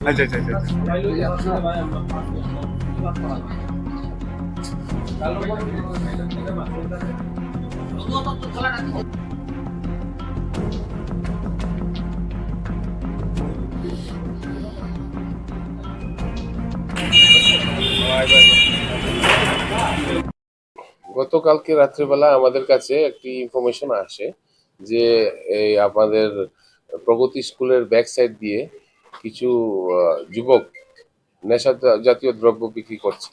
আচ্ছা আচ্ছা আচ্ছা আচ্ছা। গতকালকে রাত্রেবেলা আমাদের কাছে একটি ইনফরমেশন আসে যে এই আমাদের প্রগতি স্কুলের ব্যাক সাইড দিয়ে কিছু যুবক নেশা জাতীয় দ্রব্য বিক্রি করছে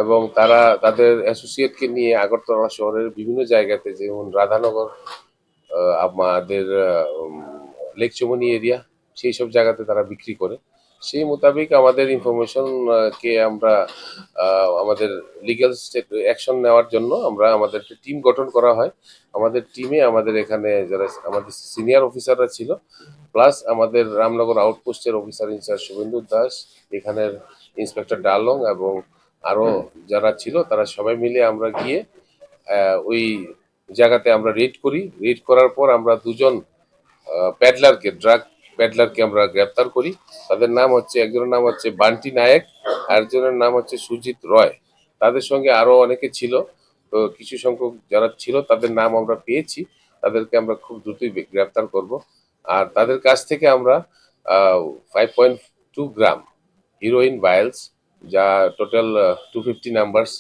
এবং তারা তাদের অ্যাসোসিয়েটকে নিয়ে আগরতলা শহরের বিভিন্ন জায়গাতে, যেমন রাধানগর, আমাদের লেক চমনি এরিয়া, সেই সব জায়গাতে তারা বিক্রি করে। সেই মোতাবেক আমাদের ইনফরমেশন কে আমরা আমাদের লিগ্যাল অ্যাকশন নেওয়ার জন্য আমরা আমাদের একটা টিম গঠন করা হয়। আমাদের টিমে আমাদের এখানে যারা আমাদের সিনিয়র অফিসাররা ছিল, প্লাস আমাদের রামনগর আউটপোস্টের অফিসার ইনচার্জ শুভেন্দু দাস, এখানের ইন্সপেক্টর ডালং এবং আরও যারা ছিল, তারা সবাই মিলে আমরা গিয়ে ওই জায়গাতে আমরা রেড করি। রেড করার পর আমরা দুজন ড্রাগ প্যাডলারকে আমরা গ্রেপ্তার করি। তাদের নাম হচ্ছে, একজনের নাম হচ্ছে বান্টি নায়েক, আরেকজনের নাম হচ্ছে সুজিত রয়। তাদের সঙ্গে আরো অনেকে ছিল। তো কিছু সংখ্যক যারা ছিল তাদের নাম আমরা পেয়েছি, তাদেরকে আমরা খুব দ্রুতই গ্রেপ্তার করব। আর তাদের কাছ থেকে আমরা 5.2 গ্রাম হিরোইন ভাইলস, যা টোটাল 250 নাম্বারস,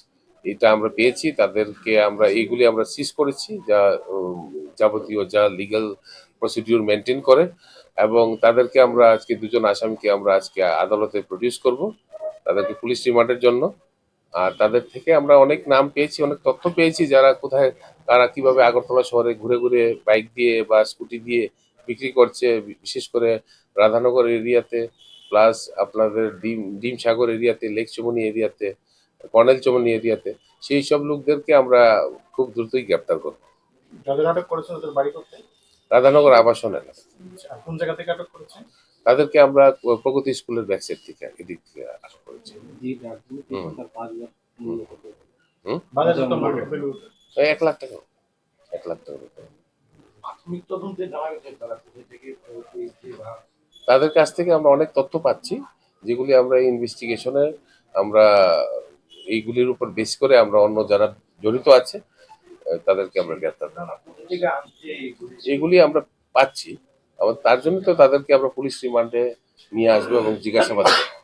এটা আমরা পেয়েছি। তাদেরকে আমরা এইগুলি আমরা সিজ করেছি, যা যাবতীয় যা লিগ্যাল প্রসিডিউর মেনটেন করে। এবং তাদেরকে আমরা আজকে, দুজন আসামিকে আমরা আজকে আদালতে প্রডিউস করব, তাদেরকে পুলিশ রিমান্ডের জন্য। আর তাদের থেকে আমরা অনেক নাম পেয়েছি, অনেক তথ্য পেয়েছি, যারা কোথায়, তারা কিভাবে আগরতলা শহরে ঘুরে ঘুরে বাইক দিয়ে বা স্কুটি দিয়ে বিক্রি করছে, বিশেষ করে রাধানগর এরিয়াতে, প্লাস আপনাদের ডিম সাগর এরিয়াতে, লেক চমনি এরিয়াতে, কর্নেল চমনি এরিয়াতে। সেই সব লোকদেরকে আমরা খুব দ্রুতই গ্রেপ্তার করব। যাদের আটক করেছেন ওদের বাড়ি কোথায়? রাধানগর আবাসন এলাকা। আর কোন জায়গা থেকে আটক করেছেন? তাদেরকে আমরা প্রগতি স্কুলের ব্যাক সাইড থেকে, এদিক থেকে আটক করেছি। হুম হুম হুম। বাজারে তো মার্কেট ভ্যালু। ওই 1 লাখ টাকা, 1 লাখ টাকা। প্রাথমিক তদন্তে জানা গেছে তারা কোথা থেকে পেয়েছে বা তাদের কাছ থেকে আমরা অনেক তথ্য পাচ্ছি, যেগুলি আমরা ইনভেস্টিগেশনে আমরা এইগুলির উপর বেস করে আমরা অন্য যারা জড়িত আছে তাদেরকে আমরা গ্রেপ্তার করব। কোথা থেকে আনছে এগুলি? এগুলি আমরা পাচ্ছি, তার জন্য তো তাদেরকে আমরা পুলিশ রিমান্ডে নিয়ে আসবো এবং জিজ্ঞাসাবাদ করবো।